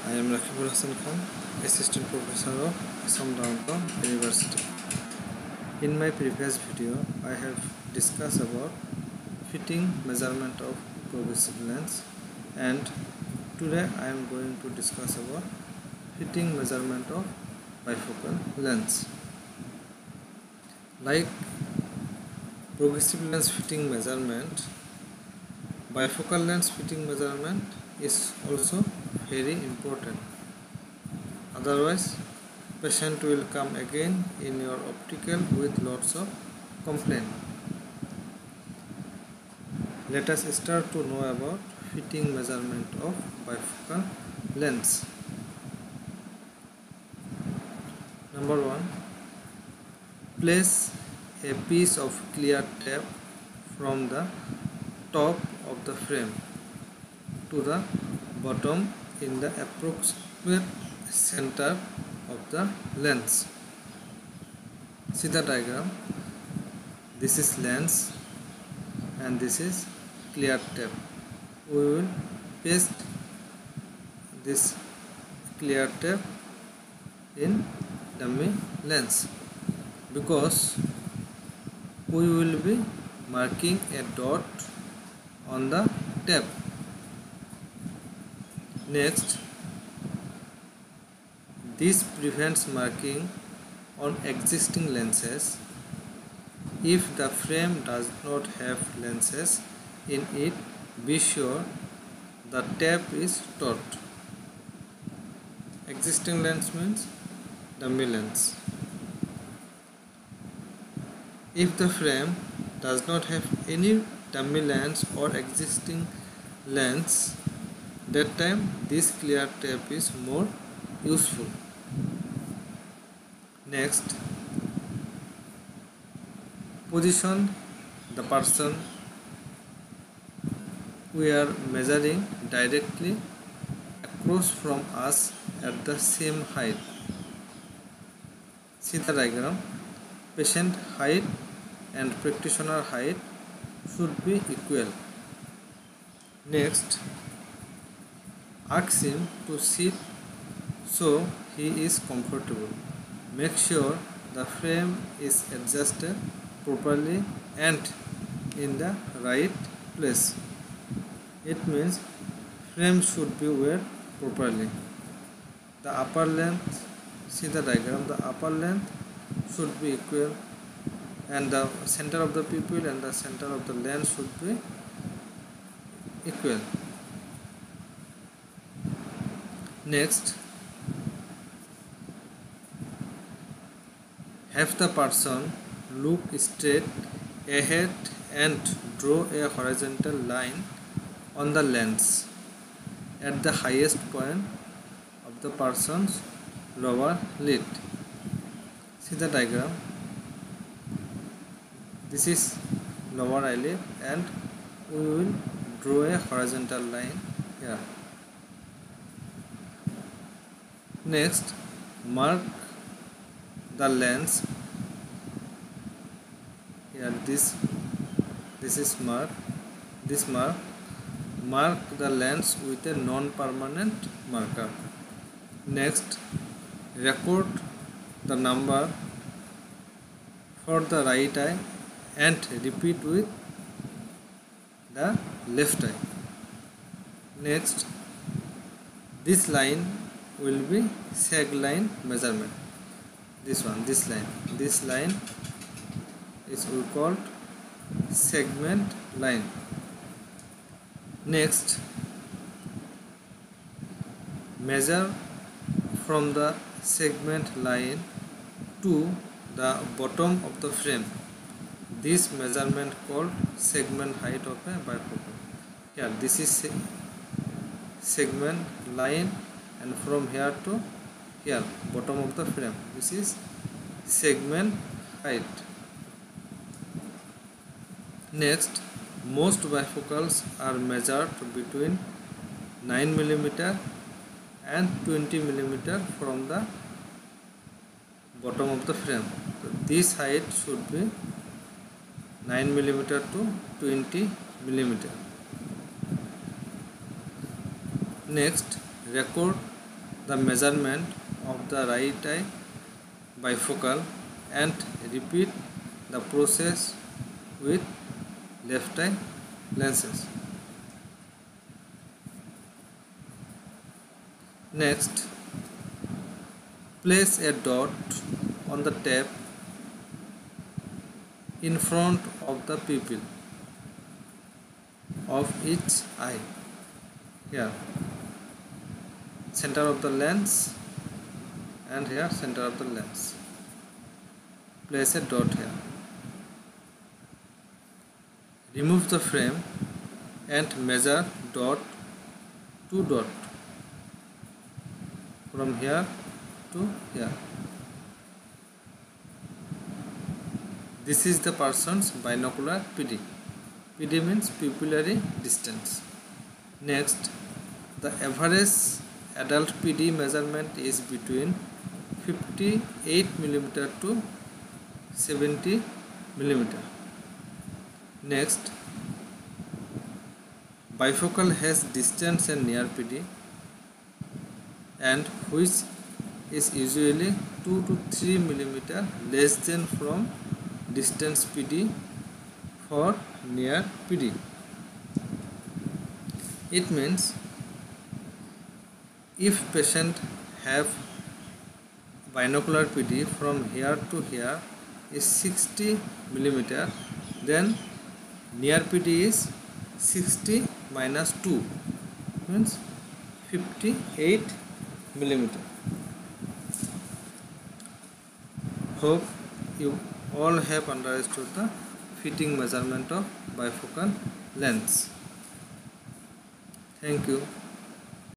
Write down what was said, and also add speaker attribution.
Speaker 1: I am Rakibul Hassan Khan, Assistant Professor of Assam Downtown University. In my previous video, I have discussed about fitting measurement of progressive lens, and today I am going to discuss about fitting measurement of bifocal lens. Like progressive lens fitting measurement, bifocal lens fitting measurement is also very important. Otherwise, patient will come again in your optical with lots of complaint. Let us start to know about fitting measurement of bifocal lens. Number 1. Place a piece of clear tape from the top of the frame to the bottom in the approximate center of the lens. See the diagram. This is lens and this is clear tape. We will paste this clear tape in dummy lens because we will be marking a dot on the tape. Next, this prevents marking on existing lenses. If the frame does not have lenses in it, be sure the tape is taut. Existing lens means dummy lens. If the frame does not have any dummy lens or existing lens, that time this clear tape is more useful. Next, position the person we are measuring directly across from us at the same height. See the diagram. Patient height and practitioner height should be equal. Next, ask him to sit so he is comfortable. Make sure the frame is adjusted properly and in the right place. It means frame should be weighed properly. The upper length, see the diagram, the upper length should be equal and the center of the pupil and the center of the lens should be equal. Next, have the person look straight ahead and draw a horizontal line on the lens at the highest point of the person's lower lid. See the diagram. This is lower eyelid and we will draw a horizontal line here. Next, mark the lens here. This is mark. This mark the lens with a non-permanent marker. Next, record the number for the right eye and repeat with the left eye. Next, this line will be sag line measurement. This line is called segment line. Next, measure from the segment line to the bottom of the frame. This measurement called segment height of a bifocal. Here, this is segment line, and from here to here, bottom of the frame, this is segment height. Next, most bifocals are measured between 9 mm and 20 mm from the bottom of the frame. So this height should be 9 mm to 20 mm. Next, record the measurement of the right eye bifocal and repeat the process with left eye lenses. Next, place a dot on the tape in front of the pupil of each eye. Here, center of the lens, and here center of the lens. Place a dot here. Remove the frame and measure dot to dot from here to here. This is the person's binocular PD. PD means pupillary distance. Next, the average adult PD measurement is between 58 mm to 70 mm. Next, bifocal has distance and near PD, and which is usually 2 to 3 mm less than from distance PD for near PD. It means if patient have binocular PD from here to here is 60 mm, then near PD is 60 minus 2 means 58 mm. Hope you all have understood the fitting measurement of bifocal lens. Thank you.